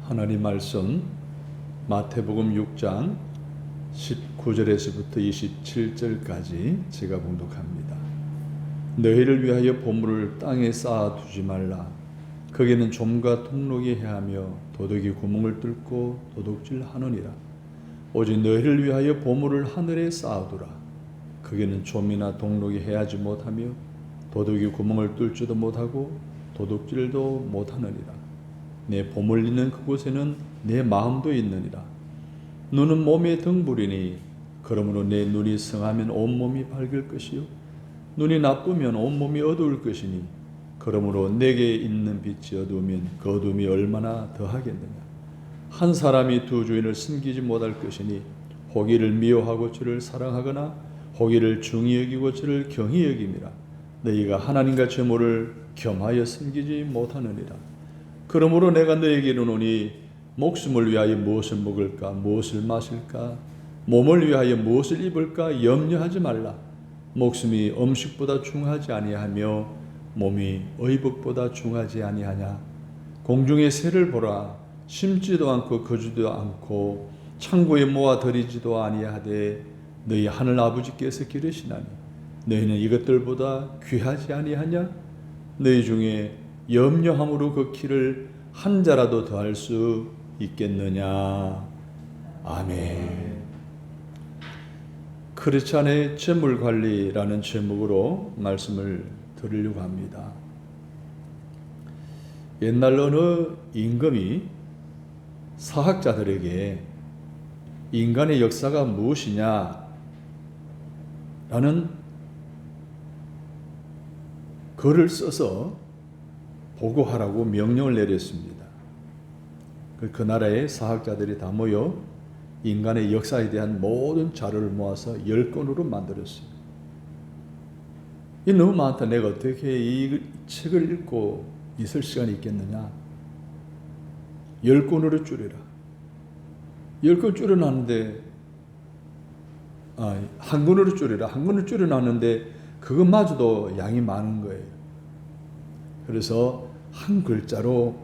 하나님 말씀 마태복음 6장 19절에서부터 27절까지 제가 봉독합니다. 너희를 위하여 보물을 땅에 쌓아두지 말라. 거기는 좀과 통록이 해하며 도둑이 구멍을 뚫고 도둑질하느니라. 오직 너희를 위하여 보물을 하늘에 쌓아두라. 거기는 좀이나 통록이 해하지 못하며 도둑이 구멍을 뚫지도 못하고 도둑질도 못하느니라. 내 보물 있는 그곳에는 내 마음도 있느니라. 눈은 몸의 등불이니 그러므로 내 눈이 성하면 온몸이 밝을 것이요 눈이 나쁘면 온몸이 어두울 것이니 그러므로 내게 있는 빛이 어두우면 그 어둠이 얼마나 더하겠느냐. 한 사람이 두 주인을 섬기지 못할 것이니 호기를 미워하고 주를 사랑하거나 호기를 중히 여기고 주를 경히 여김이라. 너희가 하나님과 재물을 겸하여 섬기지 못하느니라. 그러므로 내가 너에게 이르노니 목숨을 위하여 무엇을 먹을까 무엇을 마실까 몸을 위하여 무엇을 입을까 염려하지 말라. 목숨이 음식보다 중하지 아니하며 몸이 의복보다 중하지 아니하냐. 공중의 새를 보라. 심지도 않고 거주도 않고 창고에 모아 들이지도 아니하되 너희 하늘 아버지께서 기르시나니 너희는 이것들보다 귀하지 아니하냐. 너희 중에 염려함으로 그 키를 한 자라도 더할 수 있겠느냐. 아멘. 크리스찬의 재물관리라는 제목으로 말씀을 드리려고 합니다. 옛날 어느 임금이 사학자들에게 인간의 역사가 무엇이냐 라는 글을 써서 보고하라고 명령을 내렸습니다. 그 나라의 사학자들이 다 모여 인간의 역사에 대한 모든 자료를 모아서 10권으로 만들었어요. 이 너무 많다. 내가 어떻게 이 책을 읽고 있을 시간이 있겠느냐. 10권으로 줄여라. 10권 줄여놨는데 한 권으로 줄여라. 한 권을 줄여놨는데 그것마저도 양이 많은 거예요. 그래서 한 글자로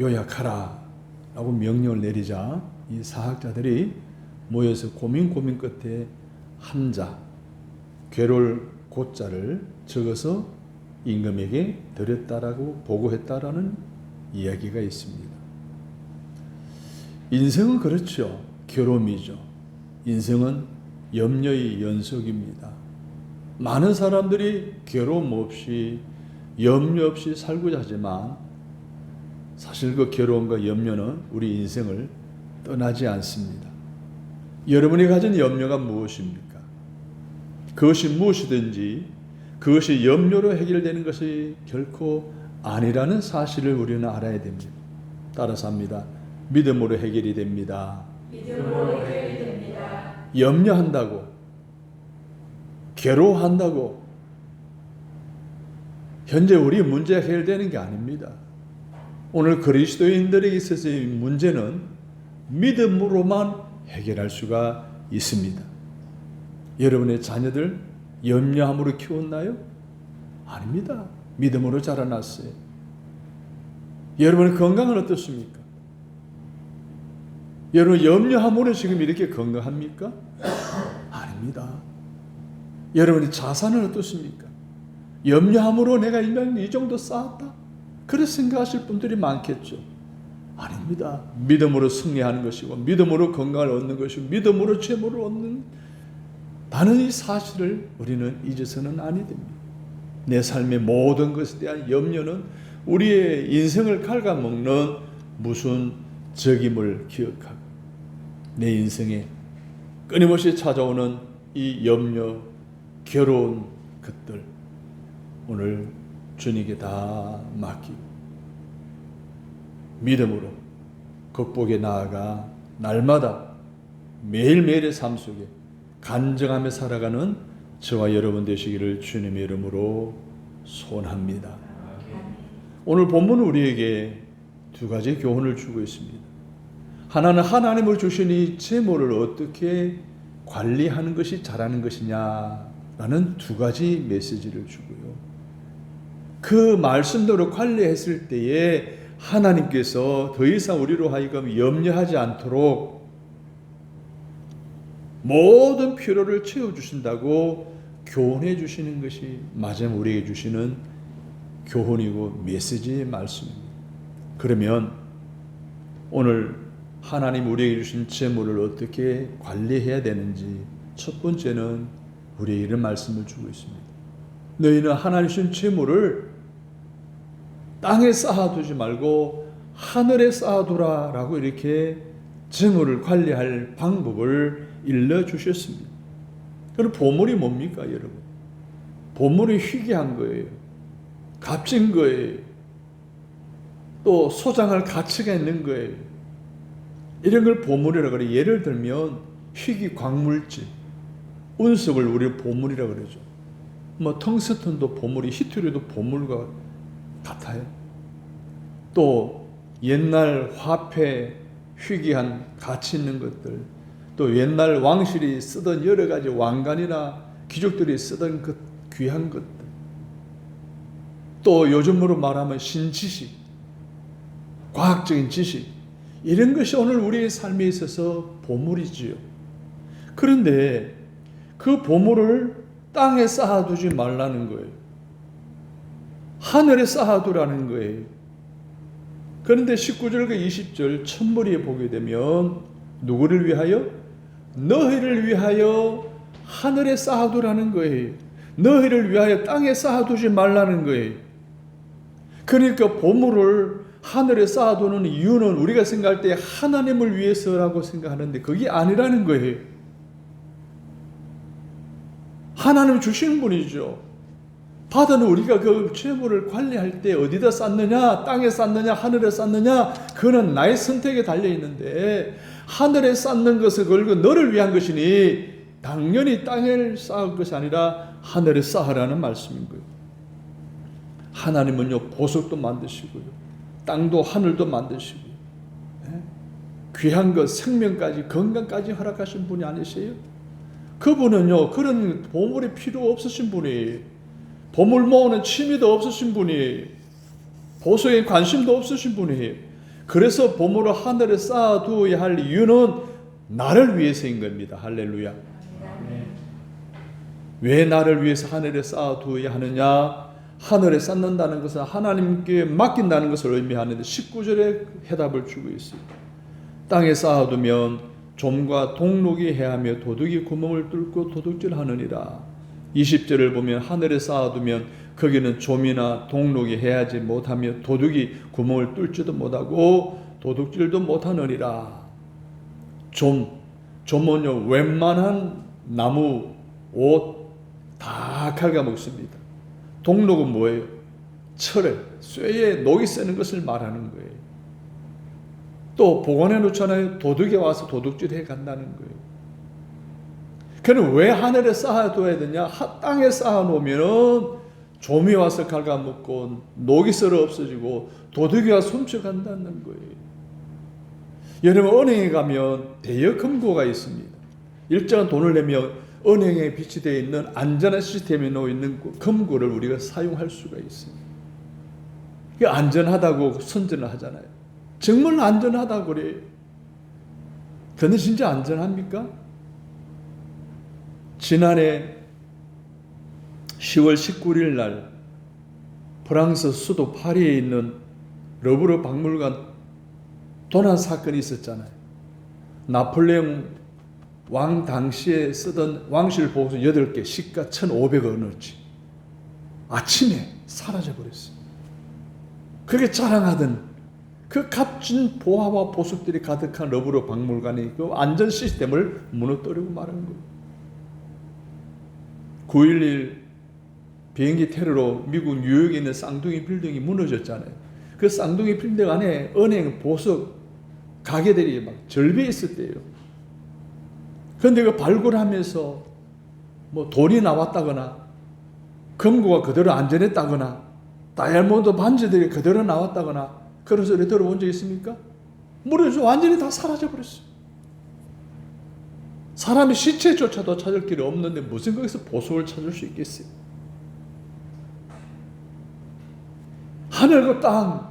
요약하라 라고 명령을 내리자 이 사학자들이 모여서 고민 끝에 한자, 괴로울 고자를 적어서 임금에게 드렸다라고 보고했다라는 이야기가 있습니다. 인생은 그렇죠. 괴로움이죠. 인생은 염려의 연속입니다. 많은 사람들이 괴로움 없이 염려 없이 살고자 하지만 사실 그 괴로움과 염려는 우리 인생을 떠나지 않습니다. 여러분이 가진 염려가 무엇입니까? 그것이 무엇이든지 그것이 염려로 해결되는 것이 결코 아니라는 사실을 우리는 알아야 됩니다. 따라서 합니다. 믿음으로 해결이 됩니다. 믿음으로 해결이 됩니다. 염려한다고, 괴로워한다고 현재 우리 문제가 해결되는 게 아닙니다. 오늘 그리스도인들에게 있어서의 문제는 믿음으로만 해결할 수가 있습니다. 여러분의 자녀들 염려함으로 키웠나요? 아닙니다. 믿음으로 자라났어요. 여러분의 건강은 어떻습니까? 여러분 염려함으로 지금 이렇게 건강합니까? 아닙니다. 여러분의 자산은 어떻습니까? 염려함으로 내가 이 정도 쌓았다? 그렇게 생각하실 분들이 많겠죠. 아닙니다. 믿음으로 승리하는 것이고 믿음으로 건강을 얻는 것이고 믿음으로 재물을 얻는 다는 이 사실을 우리는 잊어서는 아니 됩니다. 내 삶의 모든 것에 대한 염려는 우리의 인생을 갉아먹는 무슨 적임을 기억하고 내 인생에 끊임없이 찾아오는 이 염려, 괴로운 것들 오늘 주님께 다 맡기고 믿음으로 극복에 나아가 날마다 매일매일의 삶 속에 간증하며 살아가는 저와 여러분 되시기를 주님의 이름으로 소원합니다. 오늘 본문은 우리에게 두 가지 교훈을 주고 있습니다. 하나는 하나님으로 주신 이 재물을 어떻게 관리하는 것이 잘하는 것이냐라는 두 가지 메시지를 주고요. 그 말씀대로 관리했을 때에 하나님께서 더 이상 우리로 하여금 염려하지 않도록 모든 필요를 채워주신다고 교훈해 주시는 것이 마지막 우리에게 주시는 교훈이고 메시지의 말씀입니다. 그러면 오늘 하나님 우리에게 주신 재물을 어떻게 관리해야 되는지 첫 번째는 우리에게 이런 말씀을 주고 있습니다. 너희는 하나님 주신 재물을 땅에 쌓아두지 말고 하늘에 쌓아두라 라고 이렇게 재물을 관리할 방법을 일러주셨습니다. 그럼 보물이 뭡니까 여러분? 보물이 희귀한 거예요. 값진 거예요. 또 소장할 가치가 있는 거예요. 이런 걸 보물이라고 그래요. 예를 들면 희귀 광물질, 운석을 우리 보물이라고 그러죠. 뭐 텅스턴도 보물이, 히토리도 보물과 같아요. 또 옛날 화폐, 희귀한 가치 있는 것들, 또 옛날 왕실이 쓰던 여러 가지 왕관이나 귀족들이 쓰던 그 귀한 것들, 또 요즘으로 말하면 신지식, 과학적인 지식, 이런 것이 오늘 우리의 삶에 있어서 보물이지요. 그런데 그 보물을 땅에 쌓아두지 말라는 거예요. 하늘에 쌓아두라는 거예요. 그런데 19절과 20절 첫머리에 보게 되면 누구를 위하여? 너희를 위하여 하늘에 쌓아두라는 거예요. 너희를 위하여 땅에 쌓아두지 말라는 거예요. 그러니까 보물을 하늘에 쌓아두는 이유는 우리가 생각할 때 하나님을 위해서라고 생각하는데 그게 아니라는 거예요. 하나님 주시는 분이죠. 받은 우리가 그 재물을 관리할 때 어디다 쌓느냐, 땅에 쌓느냐, 하늘에 쌓느냐, 그는 나의 선택에 달려 있는데 하늘에 쌓는 것을 걸고 너를 위한 것이니 당연히 땅에 쌓을 것이 아니라 하늘에 쌓으라는 말씀인 거예요. 하나님은요, 보석도 만드시고요, 땅도 하늘도 만드시고요, 귀한 것, 생명까지, 건강까지 허락하신 분이 아니세요? 그분은요, 그런 보물이 필요 없으신 분이에요. 보물 모으는 취미도 없으신 분이에요. 보석에 관심도 없으신 분이에요. 그래서 보물을 하늘에 쌓아두어야 할 이유는 나를 위해서인 겁니다. 할렐루야. 왜 나를 위해서 하늘에 쌓아두어야 하느냐? 하늘에 쌓는다는 것은 하나님께 맡긴다는 것을 의미하는데 19절에 해답을 주고 있습니다. 땅에 쌓아두면 좀과 동록이 해하며 도둑이 구멍을 뚫고 도둑질하느니라. 20절을 보면 하늘에 쌓아두면 거기는 좀이나 동록이 해하지 못하며 도둑이 구멍을 뚫지도 못하고 도둑질도 못하느니라. 좀은요, 웬만한 나무, 옷 다 갉아먹습니다. 동록은 뭐예요? 철에, 쇠에 녹이 쓰는 것을 말하는 거예요. 또 보관해 놓잖아요. 도둑이 와서 도둑질해 간다는 거예요. 그럼 왜 하늘에 쌓아둬야 되냐? 땅에 쌓아놓으면 좀이 와서 갉아먹고 녹이 썰어 없어지고 도둑이 와서 훔쳐간다는 거예요. 여러분, 은행에 가면 대여 금고가 있습니다. 일정한 돈을 내면 은행에 비치되어 있는 안전한 시스템에 놓여 있는 금고를 우리가 사용할 수가 있습니다. 이게 안전하다고 선전을 하잖아요. 정말 안전하다고 그래요. 근데 진짜 안전합니까? 지난해 10월 19일 날 프랑스 수도 파리에 있는 러브르 박물관 도난 사건이 있었잖아요. 나폴레옹 왕 당시에 쓰던 왕실 보호서 8개, 시가 1,500원어치 아침에 사라져버렸어요. 그렇게 자랑하던 그 값진 보화와 보석들이 가득한 러브르 박물관이 그 안전 시스템을 무너뜨리고 말한 거예요. 9.11 비행기 테러로 미국 뉴욕에 있는 쌍둥이 빌딩이 무너졌잖아요. 그 쌍둥이 빌딩 안에 은행, 보석, 가게들이 막 절벽에 있었대요. 그런데 그 발굴하면서 뭐 돈이 나왔다거나 금고가 그대로 안전했다거나 다이아몬드 반지들이 그대로 나왔다거나 그런 소리 들어본 적 있습니까? 무너져 완전히 다 사라져버렸어요. 사람이 시체조차도 찾을 길이 없는데 무슨 거기서 보석을 찾을 수 있겠어요? 하늘과 땅,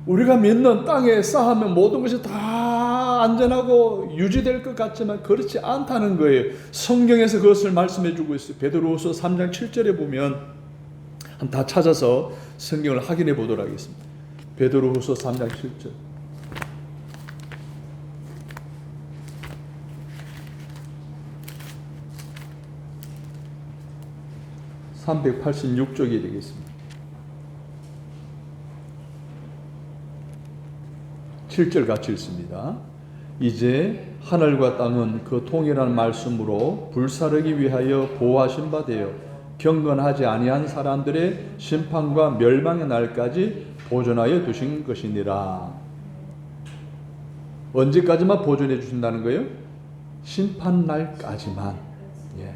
우리가 믿는 땅에 쌓으면 모든 것이 다 안전하고 유지될 것 같지만 그렇지 않다는 거예요. 성경에서 그것을 말씀해 주고 있어요. 베드로후서 3장 7절에 보면 한번 다 찾아서 성경을 확인해 보도록 하겠습니다. 베드로후서 3장 7절. (386쪽이) 되겠습니다. 7절 같이 읽습니다. 이제 하늘과 땅은 그 통일한 말씀으로 불사르기 위하여 보호하신 바 되어 경건하지 아니한 사람들의 심판과 멸망의 날까지 보존하여 두신 것이니라. 언제까지만 보존해 주신다는 거예요? 심판 날까지만. 예.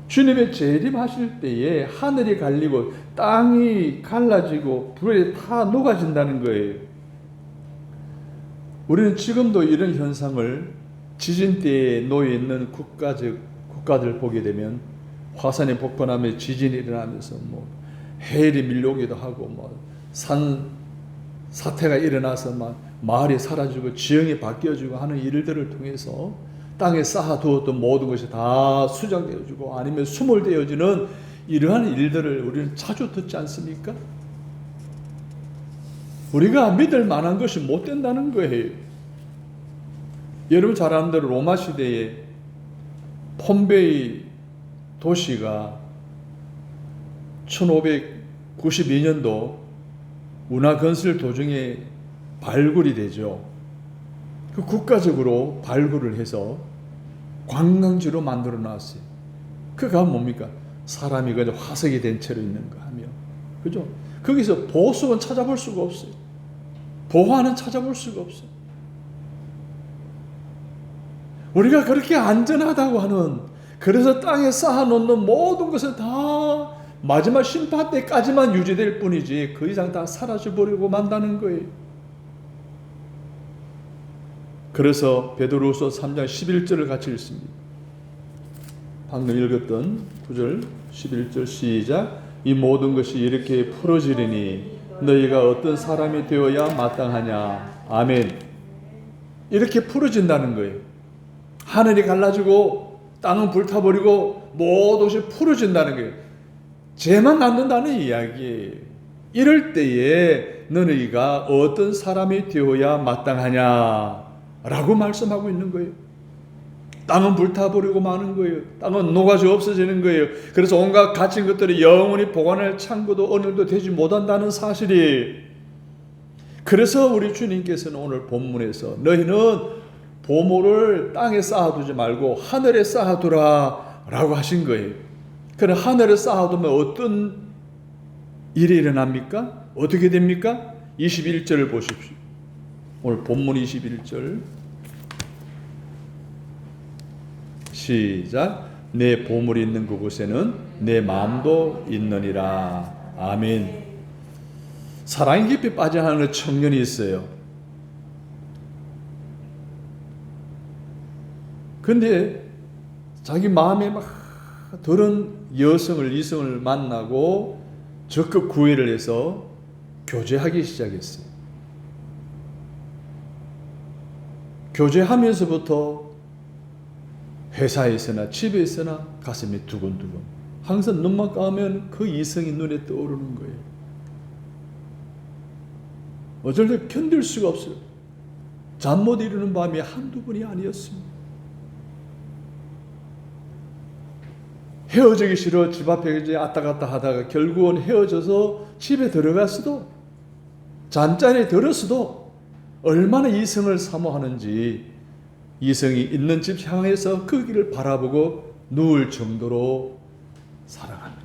주님의 재림하실 때에 하늘이 갈리고 땅이 갈라지고 불에 다 녹아진다는 거예요. 우리는 지금도 이런 현상을 지진 때에 놓여 있는 국가들 보게 되면 화산이 폭발하며 지진이 일어나면서 뭐 해일이 밀려오기도 하고 산 사태가 일어나서 막 마을이 사라지고 지형이 바뀌어지고 하는 일들을 통해서 땅에 쌓아두었던 모든 것이 다 수정되어지고 아니면 수몰되어지는 이러한 일들을 우리는 자주 듣지 않습니까? 우리가 믿을 만한 것이 못 된다는 거예요. 여러분 잘 아는 대로 로마 시대에 폼베이 도시가 1592년도 운하건설 도중에 발굴이 되죠. 그 국가적으로 발굴을 해서 관광지로 만들어 놨어요. 그가 뭡니까? 사람이 그저 화석이 된 채로 있는 거 하며, 그죠? 거기서 보석은 찾아볼 수가 없어요. 보화는 찾아볼 수가 없어요. 우리가 그렇게 안전하다고 하는, 그래서 땅에 쌓아놓는 모든 것은 다 마지막 심판 때까지만 유지될 뿐이지 그 이상 다 사라져버리고 만다는 거예요. 그래서 베드로후서 3장 11절을 같이 읽습니다. 방금 읽었던 9절 11절 시작. 이 모든 것이 이렇게 풀어지리니 너희가 어떤 사람이 되어야 마땅하냐. 아멘. 이렇게 풀어진다는 거예요. 하늘이 갈라지고 땅은 불타버리고 모든 것이 풀어진다는 거예요. 죄만 남는다는 이야기예요. 이럴 때에 너희가 어떤 사람이 되어야 마땅하냐 라고 말씀하고 있는 거예요. 땅은 불타버리고 마는 거예요. 땅은 녹아져 없어지는 거예요. 그래서 온갖 갇힌 것들이 영원히 보관할 창고도 오늘도 되지 못한다는 사실이. 그래서 우리 주님께서는 오늘 본문에서 너희는 보물을 땅에 쌓아두지 말고 하늘에 쌓아두라 라고 하신 거예요. 그럼 하늘에 쌓아두면 어떤 일이 일어납니까? 어떻게 됩니까? 21절을 보십시오. 오늘 본문 21절 시작. 내 보물이 있는 그곳에는 내 마음도 있느니라. 아멘. 사랑 깊이 빠져하는 청년이 있어요. 근데 자기 마음에 막 들은 여성을, 이성을 만나고 적극 구애를 해서 교제하기 시작했어요. 교제하면서부터 회사에서나 집에서나 가슴이 두근두근, 항상 눈만 감으면 그 이성이 눈에 떠오르는 거예요. 어쩔 때 견딜 수가 없어요. 잠 못 이루는 밤이 한두 번이 아니었습니다. 헤어지기 싫어 집 앞에 이제 왔다 갔다 하다가 결국은 헤어져서 집에 들어갔어도, 잠자리에 들었어도 얼마나 이성을 사모하는지 이성이 있는 집 향해서 그 길을 바라보고 누울 정도로 사랑합니다.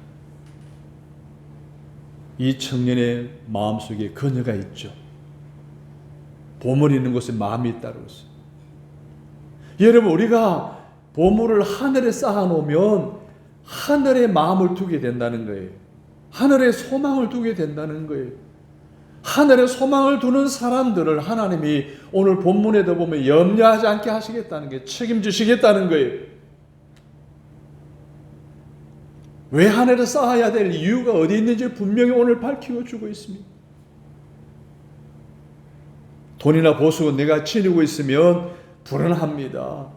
이 청년의 마음속에 그녀가 있죠. 보물이 있는 곳에 마음이 있다고 했어요. 여러분, 우리가 보물을 하늘에 쌓아놓으면 하늘에 마음을 두게 된다는 거예요. 하늘에 소망을 두게 된다는 거예요. 하늘에 소망을 두는 사람들을 하나님이 오늘 본문에도 보면 염려하지 않게 하시겠다는 게, 책임지시겠다는 거예요. 왜 하늘에 쌓아야 될 이유가 어디 있는지 분명히 오늘 밝히고 주고 있습니다. 돈이나 보수가 내가 지니고 있으면 불안합니다.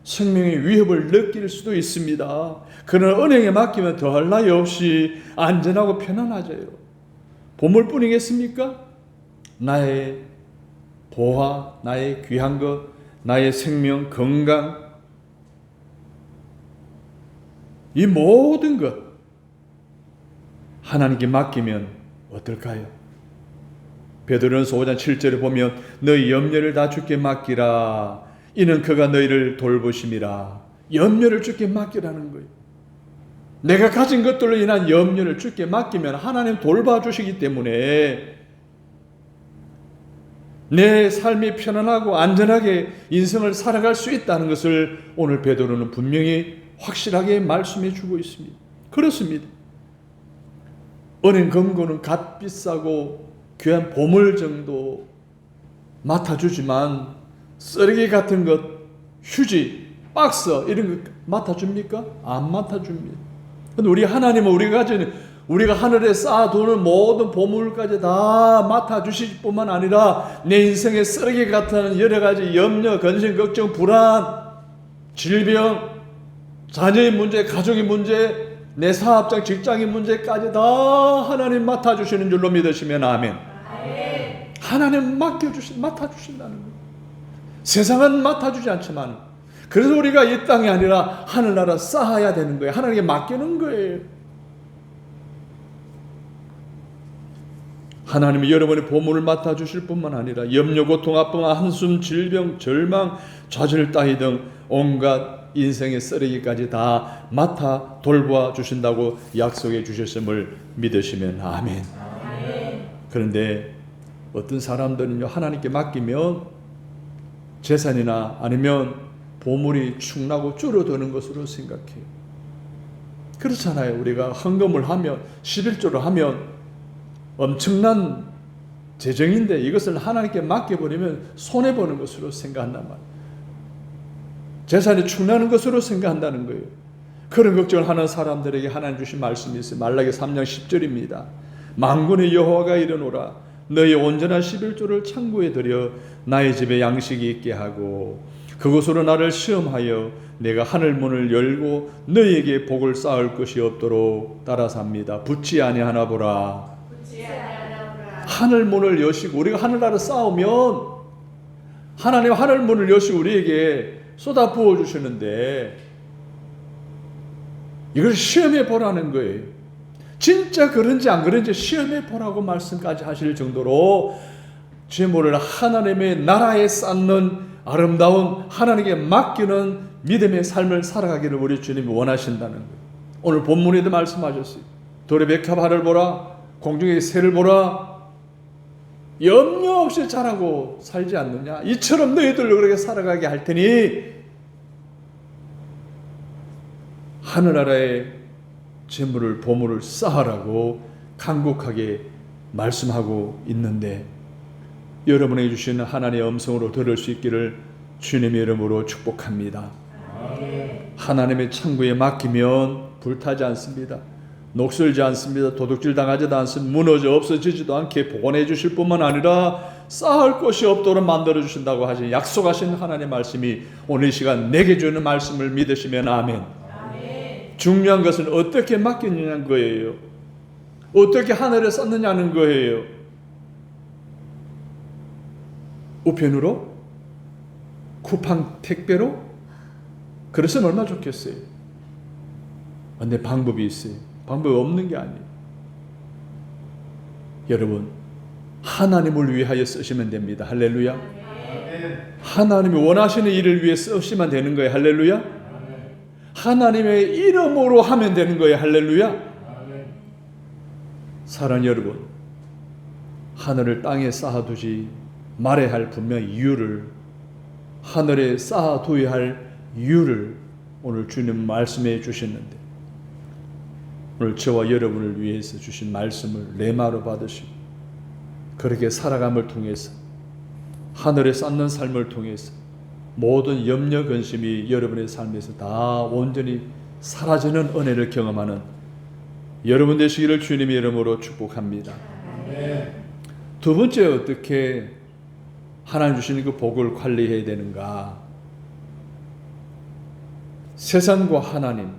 생명의 위협을 느낄 수도 있습니다. 그러나 은행에 맡기면 더할 나위 없이 안전하고 편안하져요. 보물뿐이겠습니까? 나의 보화, 나의 귀한 것, 나의 생명, 건강, 이 모든 것 하나님께 맡기면 어떨까요? 베드로전서 5장 7절에 보면 너희 염려를 다 주께 맡기라. 이는 그가 너희를 돌보심이라. 염려를 주께 맡기라는 거예요. 내가 가진 것들로 인한 염려를 주께 맡기면 하나님 돌봐주시기 때문에 내 삶이 편안하고 안전하게 인생을 살아갈 수 있다는 것을 오늘 베드로는 분명히 확실하게 말씀해 주고 있습니다. 그렇습니다. 은행 금고는 값비싸고 귀한 보물 정도 맡아주지만 쓰레기 같은 것, 휴지, 박스 이런 거 맡아줍니까? 안 맡아줍니다. 근데 우리 하나님은 우리가 하늘에 쌓아두는 모든 보물까지 다 맡아주실 뿐만 아니라 내 인생의 쓰레기 같은 여러 가지 염려, 근심, 걱정, 불안, 질병, 자녀의 문제, 가족의 문제, 내 사업장, 직장의 문제까지 다 하나님 맡아주시는 줄로 믿으시면 아멘. 하나님 맡아주신다는 거예요. 세상은 맡아주지 않지만 그래서 우리가 이 땅이 아니라 하늘나라 쌓아야 되는 거예요. 하나님께 맡기는 거예요. 하나님이 여러분의 보물을 맡아주실 뿐만 아니라 염려, 고통, 아픔, 한숨, 질병, 절망, 좌절 따위 등 온갖 인생의 쓰레기까지 다 맡아 돌보아 주신다고 약속해 주셨음을 믿으시면 아멘. 그런데 어떤 사람들은요, 하나님께 맡기면 재산이나 아니면 보물이 축나고 줄어드는 것으로 생각해요. 그렇잖아요. 우리가 헌금을 하면 11조를 하면 엄청난 재정인데 이것을 하나님께 맡겨버리면 손해보는 것으로 생각한단 말이에요. 재산이 축나는 것으로 생각한다는 거예요. 그런 걱정을 하는 사람들에게 하나님 주신 말씀이 있어요. 말라기 3장 10절입니다. 만군의 여호와가 이르노라 너희 온전한 11조를 창고에 들여 나의 집에 양식이 있게 하고 그곳으로 나를 시험하여 내가 하늘 문을 열고 너희에게 복을 쌓을 것이 없도록 따라삽니다. 붙지 아니하나 보라. 하늘 문을 여시고 우리가 하늘나라 쌓으면 하나님 하늘 문을 여시고 우리에게 쏟아 부어 주시는데 이걸 시험해 보라는 거예요. 진짜 그런지 안 그런지 시험해 보라고 말씀까지 하실 정도로 재물을 하나님의 나라에 쌓는 아름다운 하나님께 맡기는 믿음의 삶을 살아가기를 우리 주님이 원하신다는 거예요. 오늘 본문에도 말씀하셨어요. 돌의 백합화를 보라, 공중의 새를 보라. 염려 없이 자라고 살지 않느냐? 이처럼 너희들로 그렇게 살아가게 할 테니 하늘나라에 재물을 보물을 쌓으라고 간곡하게 말씀하고 있는데 여러분에게 주시는 하나님의 음성으로 들을 수 있기를 주님의 이름으로 축복합니다. 하나님의 창고에 맡기면 불타지 않습니다. 녹슬지 않습니다. 도둑질 당하지도 않습니다. 무너져 없어지지도 않게 보관해 주실 뿐만 아니라 쌓을 것이 없도록 만들어 주신다고 하신 약속하신 하나님의 말씀이 오늘 이 시간 내게 주는 말씀을 믿으시면 아멘. 중요한 것은 어떻게 맡겼느냐는 거예요. 어떻게 하늘에 쌓느냐는 거예요. 우편으로? 쿠팡 택배로? 그랬으면 얼마나 좋겠어요. 근데 방법이 있어요. 방법이 없는 게 아니에요. 여러분, 하나님을 위하여 쓰시면 됩니다. 할렐루야. 하나님이 원하시는 일을 위해 쓰시면 되는 거예요. 할렐루야. 하나님의 이름으로 하면 되는 거예요. 할렐루야. 사랑하는 여러분, 하늘을 땅에 쌓아두지 말아야 할 분명히 이유를, 하늘에 쌓아둬야 할 이유를 오늘 주님 말씀해 주셨는데 오늘 저와 여러분을 위해서 주신 말씀을 레마로 받으시고 그렇게 살아감을 통해서 하늘에 쌓는 삶을 통해서 모든 염려 근심이 여러분의 삶에서 다 온전히 사라지는 은혜를 경험하는 여러분 되시기를 주님의 이름으로 축복합니다. 두 번째, 어떻게 하나님 주시는 그 복을 관리해야 되는가? 세상과 하나님,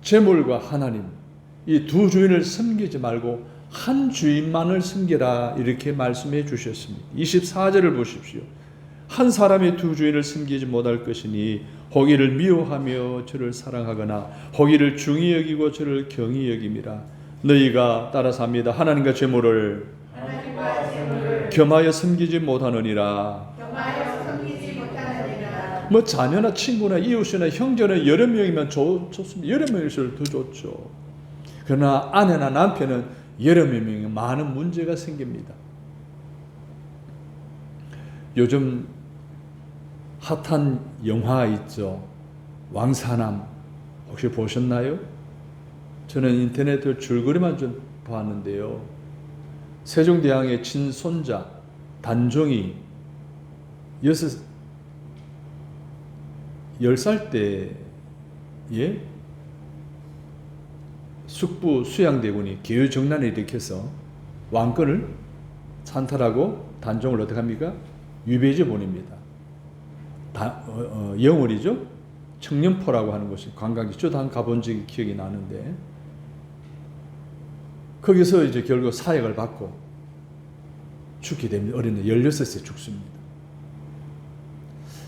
재물과 하나님, 이 두 주인을 섬기지 말고 한 주인만을 섬기라, 이렇게 말씀해 주셨습니다. 24절을 보십시오. 한 사람이 두 주인을 섬기지 못할 것이니 혹이를 미워하며 저를 사랑하거나 혹이를 중히 여기고 저를 경히 여김이라. 너희가 따라서 합니다. 하나님과 재물을 겸하여 섬기지 못하느니라. 뭐 자녀나 친구나 이웃이나 형제나 여러 명이면 좋습니다. 여러 명일수록 더 좋죠. 그러나 아내나 남편은 여러 명이 많은 문제가 생깁니다. 요즘 핫한 영화 있죠. 왕사남, 혹시 보셨나요? 저는 인터넷을 줄거리만 좀 봤는데요. 세종대왕의 친손자 단종이 10살 때에 숙부 수양대군이 기후정난을 일으켜서 왕권을 찬탈하고 단종을 어떻게 합니까? 유배지 보냅니다. 영월이죠. 청년포라고 하는 곳이 관광지, 저도 한 가본 적이 기억이 나는데, 거기서 이제 결국 사역을 받고 죽게 됩니다. 어린 날 16세 죽습니다.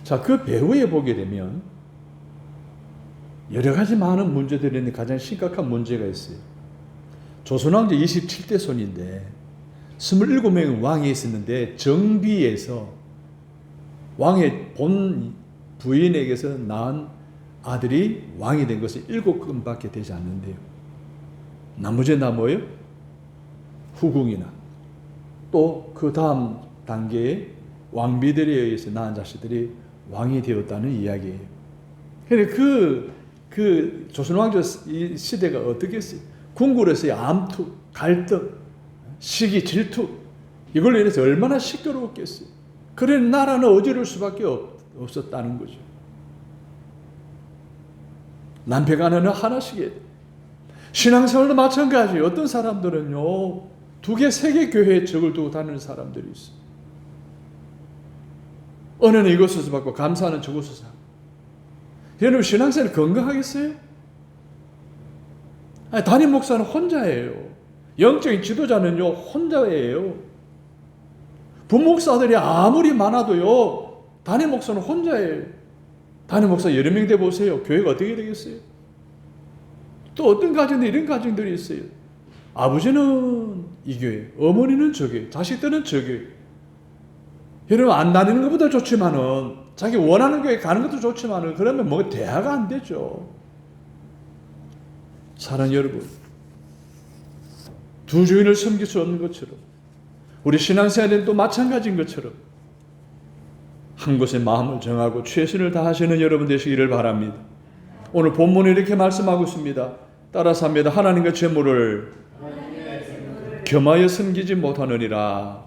자, 그 배후에 보게 되면 여러 가지 많은 문제들이 있는데 가장 심각한 문제가 있어요. 조선왕조 27대 손인데 27명의 왕이 있었는데 정비에서 왕의 본 부인에게서 낳은 아들이 왕이 된 것은 7건밖에 되지 않는데요. 나머지는 다 뭐예요? 후궁이나 또 그 다음 단계의 왕비들에 의해서 낳은 자식들이 왕이 되었다는 이야기예요. 그런데 그 조선왕조 시대가 어떻게 했어요? 궁궐에서의 암투, 갈등, 시기, 질투, 이걸로 인해서 얼마나 시끄러웠겠어요. 그래 나라는 어지러울 수밖에 없었다는 거죠. 남편 아내는 하나씩 해야 돼. 신앙생활도 마찬가지예요. 어떤 사람들은요 2개, 3개 교회에 적을 두고 다니는 사람들이 있어요. 은혜는 이곳에서 받고 감사는 저곳에서 하고. 여러분 신앙생활 건강하겠어요? 아니, 담임 목사는 혼자예요. 영적인 지도자는요 혼자예요. 부목사들이 아무리 많아도요 담임 목사는 혼자예요. 담임 목사 여러 명 돼 보세요. 교회가 어떻게 되겠어요? 또 어떤 가정들이 이런 가정들이 있어요. 아버지는 이 교회, 어머니는 저 교회, 자식들은 저 교회. 여러분 안 다니는 것보다 좋지만은 자기 원하는 교회 가는 것도 좋지만은 그러면 뭐 대화가 안 되죠. 사랑하는 여러분, 두 주인을 섬길 수 없는 것처럼 우리 신앙생활은 또 마찬가지인 것처럼 한 곳에 마음을 정하고 최선을 다하시는 여러분 되시기를 바랍니다. 오늘 본문에 이렇게 말씀하고 있습니다. 따라서 합니다. 하나님과 재물을 겸하여 섬기지 못하느니라.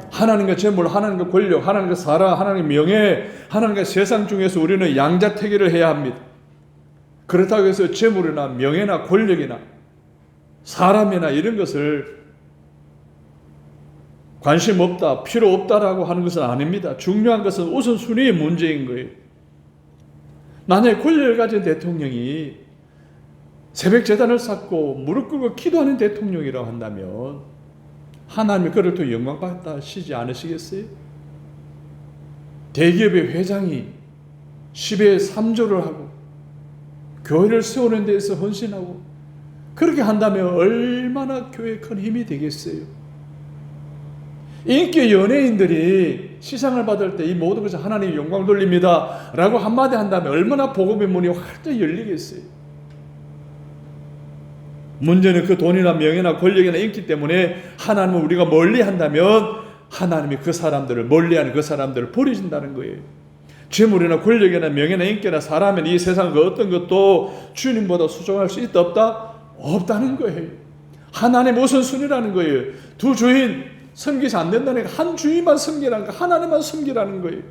하나님과 재물, 하나님과 권력, 하나님과 사랑, 하나님과 명예, 하나님과 세상 중에서 우리는 양자택일을 해야 합니다. 그렇다고 해서 재물이나 명예나 권력이나 사람이나 이런 것을 관심 없다, 필요 없다라고 하는 것은 아닙니다. 중요한 것은 우선순위의 문제인 거예요. 만약에 권력을 가진 대통령이 새벽 제단을 쌓고 무릎 꿇고 기도하는 대통령이라고 한다면 하나님이 그를 통해 영광 받으시지 않으시겠어요? 대기업의 회장이 10의 3조를 하고 교회를 세우는 데에서 헌신하고 그렇게 한다면 얼마나 교회에 큰 힘이 되겠어요? 인기 연예인들이 시상을 받을 때 이 모든 것을 하나님 영광 돌립니다 라고 한마디 한다면 얼마나 복음의 문이 활짝 열리겠어요? 문제는 그 돈이나 명예나 권력이나 인기 때문에 하나님을 우리가 멀리 한다면 하나님이 그 사람들을 멀리하는 그 사람들을 버리신다는 거예요. 재물이나 권력이나 명예나 인기나 사람이나 이 세상 그 어떤 것도 주님보다 수종할 수 있다 없다? 없다는 거예요. 하나님 우선순위라는 거예요. 두 주인 섬기지 안 된다는 거, 한 주인만 섬기라는 거, 하나님만 섬기라는 거예요.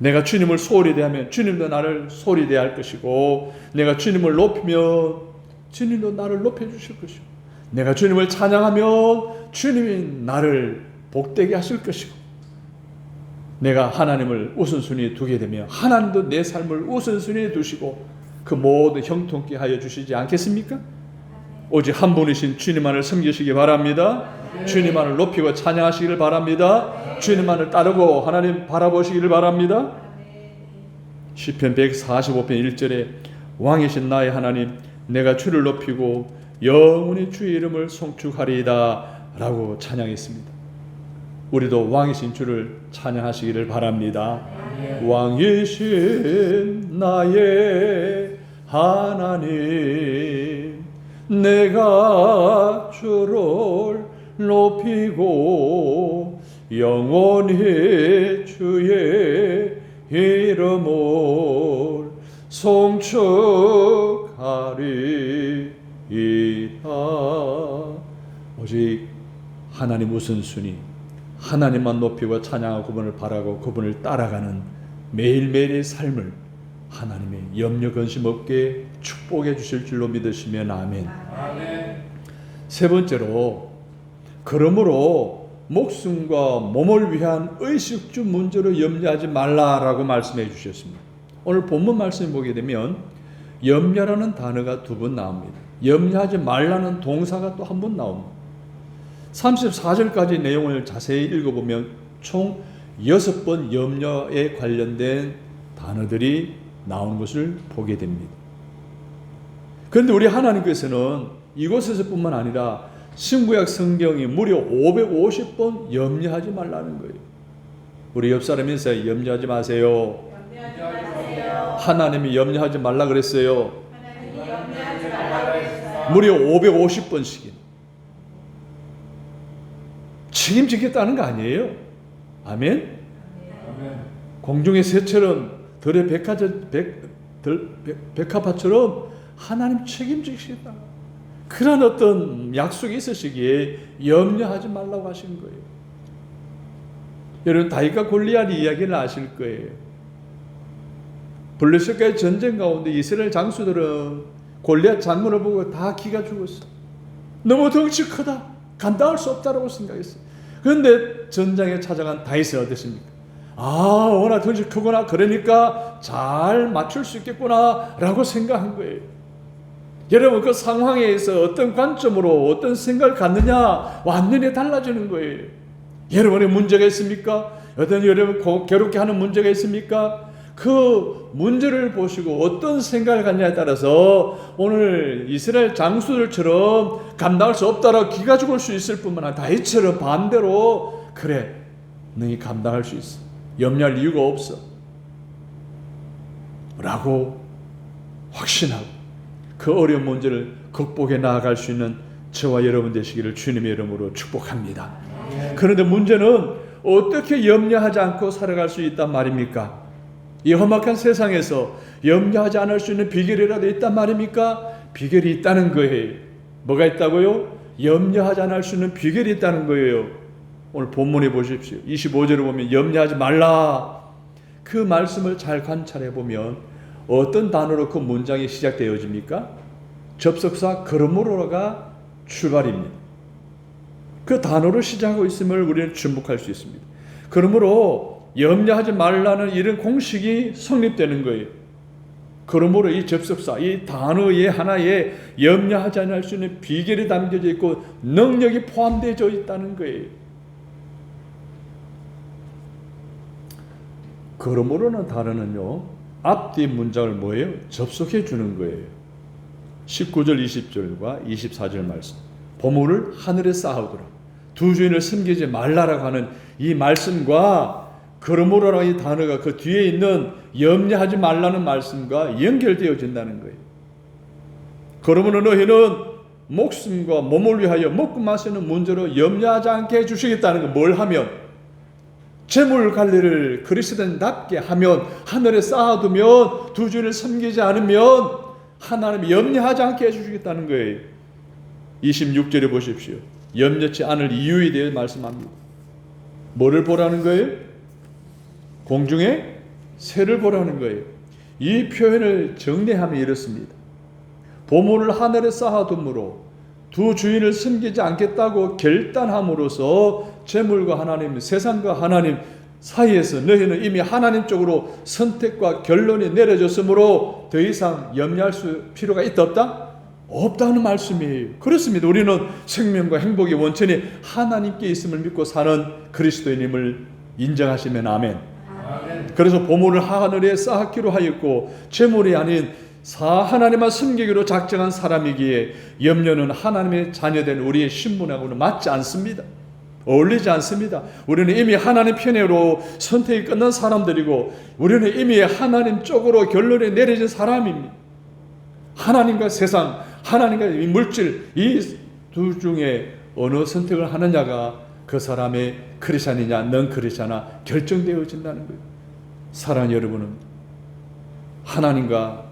내가 주님을 소홀히 대하면 주님도 나를 소홀히 대할 것이고, 내가 주님을 높이면 주님도 나를 높여주실 것이고, 내가 주님을 찬양하면 주님이 나를 복되게 하실 것이고, 내가 하나님을 우선순위에 두게 되면 하나님도 내 삶을 우선순위에 두시고 그 모든 형통케 하여 주시지 않겠습니까? 오직 한 분이신 주님만을 섬기시기 바랍니다. 주님만을 높이고 찬양하시기를 바랍니다. 주님만을 따르고 하나님 바라보시기를 바랍니다. 시편 145편 1절에 왕이신 나의 하나님, 내가 주를 높이고 영원히 주의 이름을 송축하리이다 라고 찬양했습니다. 우리도 왕이신 주를 찬양하시기를 바랍니다. 왕이신 나의 하나님, 내가 주를 높이고 영원히 주의 이름을 송축하리이다. 오직 하나님 우선순위, 하나님만 높이고 찬양하고 그분을 바라고 그분을 따라가는 매일매일의 삶을 하나님의 염려 근심 없게 축복해 주실 줄로 믿으시면 아멘. 세 번째로, 그러므로 목숨과 몸을 위한 의식주 문제로 염려하지 말라라고 말씀해 주셨습니다. 오늘 본문 말씀 보게 되면 염려라는 단어가 두 번 나옵니다. 염려하지 말라는 동사가 또 한 번 나옵니다. 34절까지 내용을 자세히 읽어보면 총 6번 염려에 관련된 단어들이 나온 것을 보게 됩니다. 그런데 우리 하나님께서는 이곳에서뿐만 아니라 신구약 성경이 무려 550번 염려하지 말라는 거예요. 우리 옆 사람에서 염려하지 마세요. 하나님이 염려하지 말라 그랬어요. 무려 550번씩이나. 책임지겠다는 거 아니에요. 아멘? 공중의 새처럼 들의 백합화처럼 하나님 책임지시겠다. 그런 어떤 약속이 있으시기에 염려하지 말라고 하신 거예요. 여러분, 다윗과 골리앗 이야기를 아실 거예요. 블레셋과의 전쟁 가운데 이스라엘 장수들은 골리앗 장군을 보고 다 기가 죽었어. 너무 덩치 크다, 감당할 수 없다라고 생각했어요. 그런데 전장에 찾아간 다윗은 어땠습니까? 워낙 덩치 크구나, 그러니까 잘 맞출 수 있겠구나 라고 생각한 거예요. 여러분, 그 상황에서 어떤 관점으로 어떤 생각을 갖느냐 완전히 달라지는 거예요. 여러분의 문제가 있습니까? 어떤 여러분 괴롭게 하는 문제가 있습니까? 그 문제를 보시고 어떤 생각을 갖냐에 따라서 오늘 이스라엘 장수들처럼 감당할 수 없다라고 기가 죽을 수 있을 뿐만 아니라 다윗처럼 반대로 그래, 너희 감당할 수 있어, 염려할 이유가 없어 라고 확신하고 그 어려운 문제를 극복해 나아갈 수 있는 저와 여러분 되시기를 주님의 이름으로 축복합니다. 그런데 문제는 어떻게 염려하지 않고 살아갈 수 있단 말입니까? 이 험악한 세상에서 염려하지 않을 수 있는 비결이라도 있단 말입니까? 비결이 있다는 거예요. 뭐가 있다고요? 염려하지 않을 수 있는 비결이 있다는 거예요. 오늘 본문에 보십시오. 25절에 보면 염려하지 말라. 그 말씀을 잘 관찰해 보면 어떤 단어로 그 문장이 시작되어집니까? 접속사 그러므로가 출발입니다. 그 단어로 시작하고 있음을 우리는 주목할 수 있습니다. 그러므로 염려하지 말라는 이런 공식이 성립되는 거예요. 그러므로 이 접속사, 이 단어의 하나에 염려하지 않을 수 있는 비결이 담겨져 있고 능력이 포함되어 있다는 거예요. 그러므로는 단어는요, 앞뒤 문장을 뭐예요? 접속해 주는 거예요. 19절 20절과 24절 말씀, 보물을 하늘에 쌓아두라, 두 주인을 섬기지 말라라고 하는 이 말씀과 그러므로라는 이 단어가 그 뒤에 있는 염려하지 말라는 말씀과 연결되어진다는 거예요. 그러므로 너희는 목숨과 몸을 위하여 먹고 마시는 문제로 염려하지 않게 해주시겠다는 거. 뭘 하면? 재물 관리를 그리스도인답게 하면, 하늘에 쌓아두면, 두 주인을 섬기지 않으면 하나님이 염려하지 않게 해주시겠다는 거예요. 26절에 보십시오. 염려치 않을 이유에 대해 말씀합니다. 뭐를 보라는 거예요? 공중의 새를 보라는 거예요. 이 표현을 정리하면 이렇습니다. 보물을 하늘에 쌓아둠으로 두 주인을 섬기지 않겠다고 결단함으로써 재물과 하나님, 세상과 하나님 사이에서 너희는 이미 하나님 쪽으로 선택과 결론이 내려졌으므로 더 이상 염려할 필요가 있다 없다? 없다는 말씀이에요. 그렇습니다. 우리는 생명과 행복의 원천이 하나님께 있음을 믿고 사는 그리스도인임을 인정하시면 아멘. 그래서 보물을 하늘에 쌓기로 하였고 재물이 아닌 하나님만 섬기기로 작정한 사람이기에 염려는 하나님의 자녀된 우리의 신분하고는 맞지 않습니다. 어울리지 않습니다. 우리는 이미 하나님 편으로 선택이 끝난 사람들이고 우리는 이미 하나님 쪽으로 결론이 내려진 사람입니다. 하나님과 세상, 하나님과 이 물질, 이 두 중에 어느 선택을 하느냐가 그 사람의 크리스찬이냐 넌 크리스찬이냐 결정되어진다는 거예요. 사랑하는 여러분은 하나님과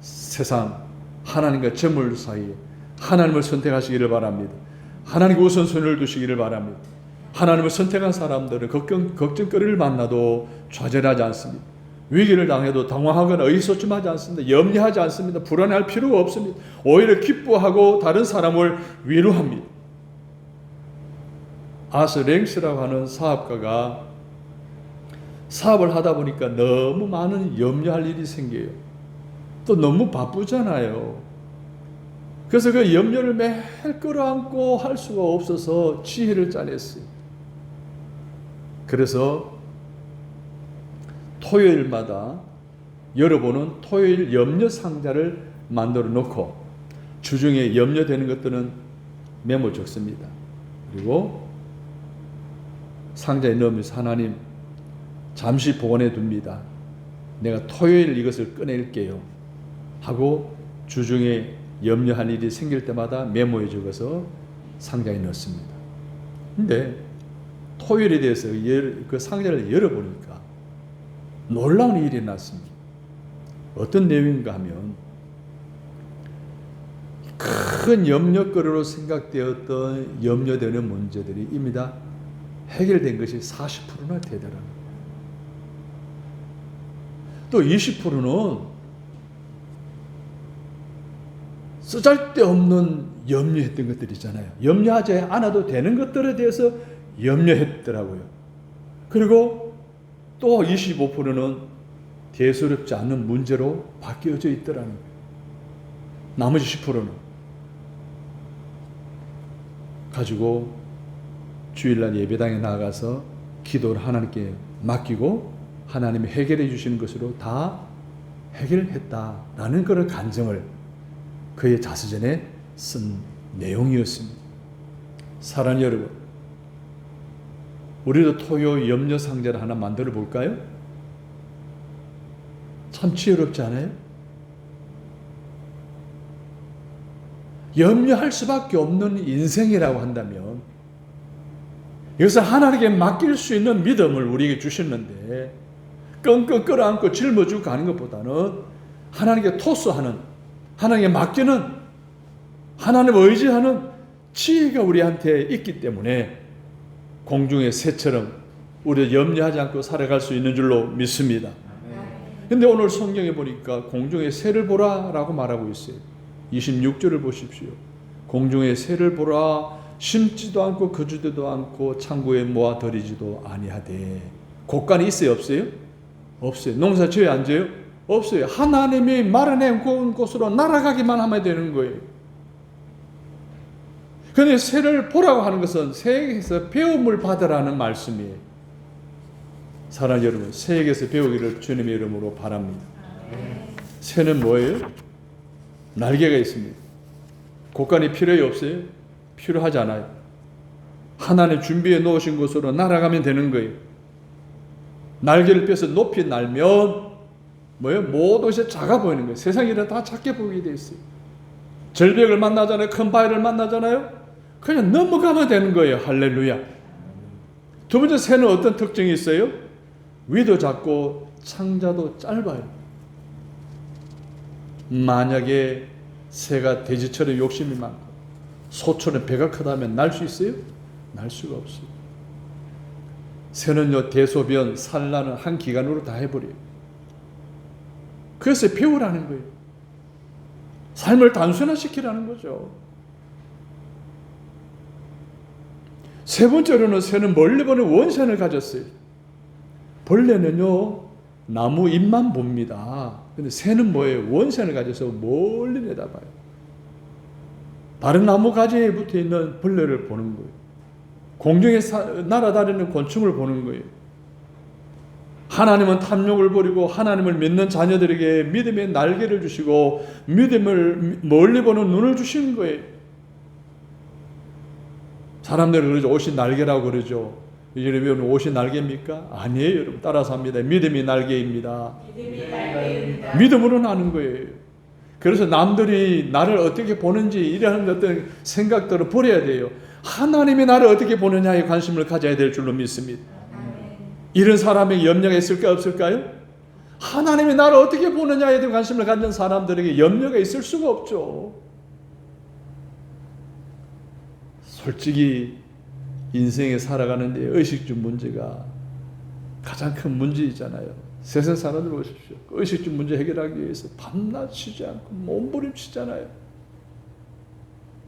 세상, 하나님과 재물 사이에 하나님을 선택하시기를 바랍니다. 하나님께 우선순위를 두시기를 바랍니다. 하나님을 선택한 사람들은 걱정거리를 만나도 좌절하지 않습니다. 위기를 당해도 당황하거나 의기소침하지 않습니다. 염려하지 않습니다. 불안해할 필요가 없습니다. 오히려 기뻐하고 다른 사람을 위로합니다. 아스 랭스라고 하는 사업가가 사업을 하다 보니까 너무 많은 염려할 일이 생겨요. 또 너무 바쁘잖아요. 그래서 그 염려를 매일 끌어안고 할 수가 없어서 지혜를 짜냈어요. 그래서 토요일마다 열어보는 토요일 염려 상자를 만들어 놓고 주중에 염려되는 것들은 메모 적습니다. 그리고 상자에 넣으면서 하나님 잠시 보관해 둡니다. 내가 토요일 이것을 꺼낼게요 하고 주중에 염려한 일이 생길 때마다 메모에 적어서 상자에 넣습니다. 근데 토요일에 대해서 그 상자를 열어보니까 놀라운 일이 났습니다. 어떤 내용인가 하면 큰 염려거리로 생각되었던 염려되는 문제들이 이미 다 해결된 것이 40%나 되더라고요. 또 20%는 쓰잘데없는 염려했던 것들이잖아요. 염려하지 않아도 되는 것들에 대해서 염려했더라고요. 그리고 또 25%는 대수롭지 않은 문제로 바뀌어져 있더라는 거예요. 나머지 10%는 가지고 주일날 예배당에 나가서 기도를 하나님께 맡기고 하나님이 해결해 주시는 것으로 다 해결했다라는 그런 간증을 그의 자서전에 쓴 내용이었습니다. 사랑하는 여러분, 우리도 토요 염려 상자를 하나 만들어 볼까요? 참 지혜롭지 않아요? 염려할 수밖에 없는 인생이라고 한다면 여기서 하나님께 맡길 수 있는 믿음을 우리에게 주셨는데 끙끙 끌어안고 짊어지고 가는 것보다는 하나님께 토스하는, 하나님께 맡기는, 하나님 의지하는 지혜가 우리한테 있기 때문에 공중의 새처럼 우리가 염려하지 않고 살아갈 수 있는 줄로 믿습니다. 그런데 오늘 성경에 보니까 공중의 새를 보라라고 말하고 있어요. 26절을 보십시오. 공중의 새를 보라, 심지도 않고 거주지도 않고 창고에 모아들이지도 아니하되. 곡간이 있어요 없어요? 없어요. 농사 지어야 안 지어요? 없어요. 하나님이 마련해 놓은 곳으로 날아가기만 하면 되는 거예요. 그런데 새를 보라고 하는 것은 새에게서 배움을 받으라는 말씀이에요. 사랑하는 여러분, 새에게서 배우기를 주님의 이름으로 바랍니다. 새는 뭐예요? 날개가 있습니다. 곡간이 필요해요 없어요? 필요하지 않아요. 하나님 준비해 놓으신 곳으로 날아가면 되는 거예요. 날개를 펴서 높이 날면 뭐예요? 모든 것이 작아 보이는 거예요. 세상이 다 작게 보이게 돼 있어요. 절벽을 만나잖아요. 큰 바위를 만나잖아요. 그냥 넘어가면 되는 거예요. 할렐루야. 두 번째, 새는 어떤 특징이 있어요? 위도 작고 창자도 짧아요. 만약에 새가 돼지처럼 욕심이 많고 소처럼 배가 크다면 날 수 있어요? 날 수가 없어요. 새는요, 대소변, 산란은 한 기간으로 다 해버려요. 그것을 배우라는 거예요. 삶을 단순화시키라는 거죠. 세 번째로는 새는 멀리 보는 원샷을 가졌어요. 벌레는요, 나무 잎만 봅니다. 근데 새는 뭐예요? 원샷을 가져서 멀리 내다봐요. 다른 나무 가지에 붙어 있는 벌레를 보는 거예요. 공중에 날아다니는 곤충을 보는 거예요. 하나님은 탐욕을 버리고 하나님을 믿는 자녀들에게 믿음의 날개를 주시고 믿음을 멀리 보는 눈을 주시는 거예요. 사람들은 그러죠. 옷이 날개라고 그러죠. 여러분, 옷이 날개입니까? 아니에요. 여러분, 따라서 합니다. 믿음이 날개입니다. 믿음이 날개입니다. 믿음으로 나는 거예요. 그래서 남들이 나를 어떻게 보는지 이런 어떤 생각들을 버려야 돼요. 하나님이 나를 어떻게 보느냐에 관심을 가져야 될 줄로 믿습니다. 이런 사람에게 염려가 있을까 없을까요? 하나님이 나를 어떻게 보느냐에 대한 관심을 갖는 사람들에게 염려가 있을 수가 없죠. 솔직히 인생에 살아가는데 의식주 문제가 가장 큰 문제이잖아요. 세상 사람들 보십시오. 의식주 문제 해결하기 위해서 밤낮 쉬지 않고 몸부림치잖아요.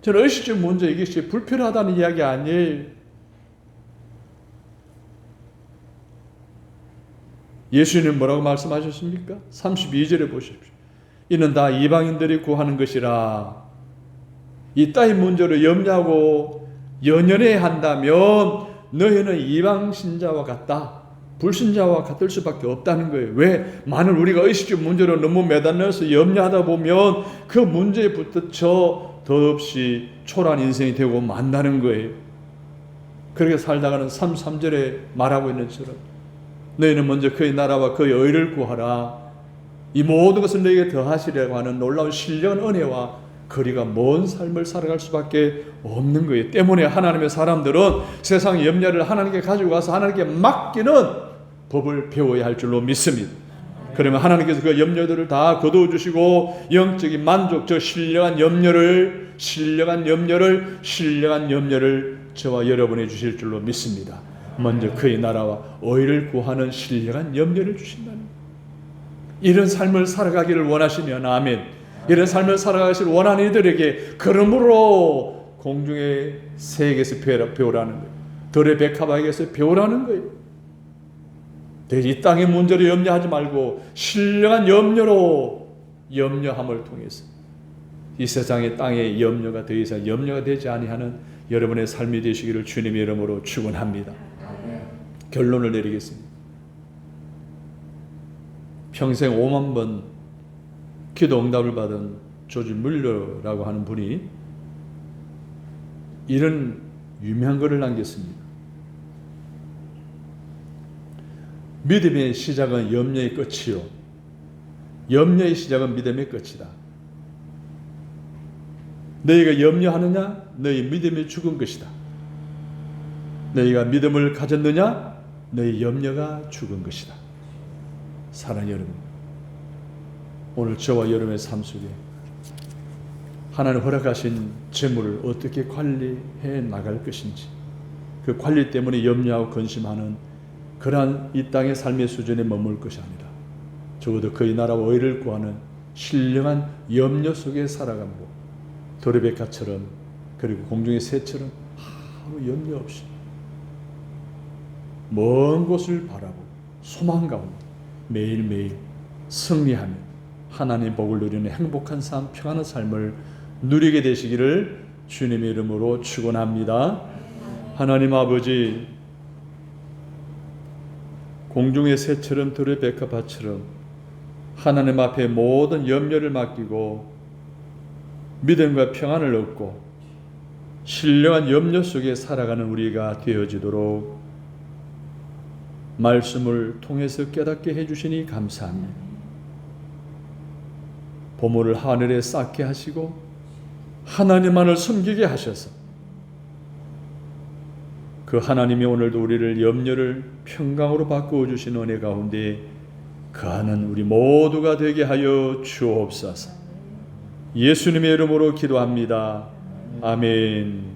저는 의식주 문제 이것이 불필요하다는 이야기 아니에요. 예수님 뭐라고 말씀하셨습니까? 32절에 보십시오. 이는 다 이방인들이 구하는 것이라. 이 따위 문제로 염려하고 연연해야 한다면 너희는 이방 신자와 같다. 불신자와 같을 수밖에 없다는 거예요. 왜? 만일 우리가 의식주 문제로 너무 매달려서 염려하다 보면 그 문제에 붙어 더없이 초라한 인생이 되고 만다는 거예요. 그렇게 살다가는 33절에 말하고 있는 것처럼 너희는 먼저 그의 나라와 그의 의를 구하라. 이 모든 것을 너희에게 더하시려고 하는 놀라운 신령한 은혜와 거리가 먼 삶을 살아갈 수밖에 없는 거예요. 때문에 하나님의 사람들은 세상 염려를 하나님께 가지고 가서 하나님께 맡기는 법을 배워야 할 줄로 믿습니다. 그러면 하나님께서 그 염려들을 다 거두어주시고 영적인 만족, 저 신령한 염려를 저와 여러분이 주실 줄로 믿습니다. 먼저 그의 나라와 의를 구하는 신령한 염려를 주신다는 거예요. 이런 삶을 살아가기를 원하시면 아멘. 이런 삶을 살아가시를 원하는 이들에게 그러므로 공중의 새에게서 배우라는 거예요. 들의 백합에게서 배우라는 거예요. 이 땅의 문제로 염려하지 말고 신령한 염려함을 통해서 이 세상의 땅의 염려가 더 이상 염려가 되지 아니하는 여러분의 삶이 되시기를 주님의 이름으로 축원합니다. 결론을 내리겠습니다. 평생 5만 번 기도 응답을 받은 조지 물러라고 하는 분이 이런 유명한 글을 남겼습니다. 믿음의 시작은 염려의 끝이요, 염려의 시작은 믿음의 끝이다. 너희가 염려하느냐? 너희 믿음이 죽은 것이다. 너희가 믿음을 가졌느냐? 너희 염려가 죽은 것이다. 사랑하는 여러분, 오늘 저와 여러분의 삶 속에 하나님 허락하신 재물을 어떻게 관리해 나갈 것인지, 그 관리 때문에 염려하고 근심하는 그러한 이 땅의 삶의 수준에 머물 것이 아니라 적어도 그의 나라와 의를 구하는 신령한 염려 속에 살아감으로 도르베카처럼 그리고 공중의 새처럼 아무 염려 없이 먼 곳을 바라보고 소망 가운데 매일매일 승리하며 하나님 복을 누리는 행복한 삶, 평안한 삶을 누리게 되시기를 주님의 이름으로 축원합니다. 하나님 아버지, 공중의 새처럼 들의 백합화처럼 하나님 앞에 모든 염려를 맡기고 믿음과 평안을 얻고 신령한 염려 속에 살아가는 우리가 되어지도록 말씀을 통해서 깨닫게 해주시니 감사합니다. 보물을 하늘에 쌓게 하시고 하나님만을 섬기게 하셔서 그 하나님이 오늘도 우리를 염려를 평강으로 바꾸어 주신 은혜 가운데 거하는 우리 모두가 되게 하여 주옵소서. 예수님의 이름으로 기도합니다. 아멘.